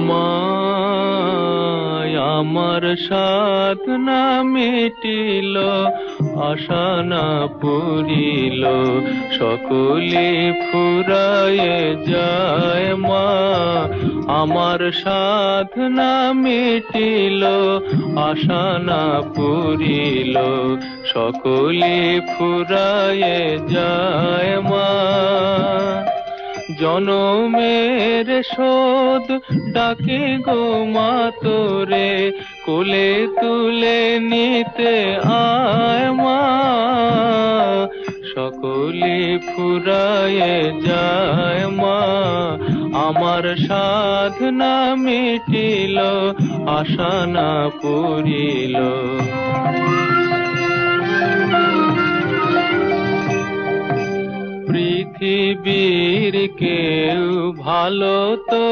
মা আমার সাধনা মিটিল, আশা না পুরিল, সকলে ফুরায়ে যায়। মা আমার সাধনা মিটিল, আশা না পুরিল, সকলে ফুরায়ে যায়। মা জনমের শোধ ডাকে গো মা তোরে, কোলে তুলে নিতে আয়। মা সকলে ফুরায়ে যায়। মা আমার সাধনা মিটিল, আশা না পুরিল। পৃথিবীর কেউ ভালো তো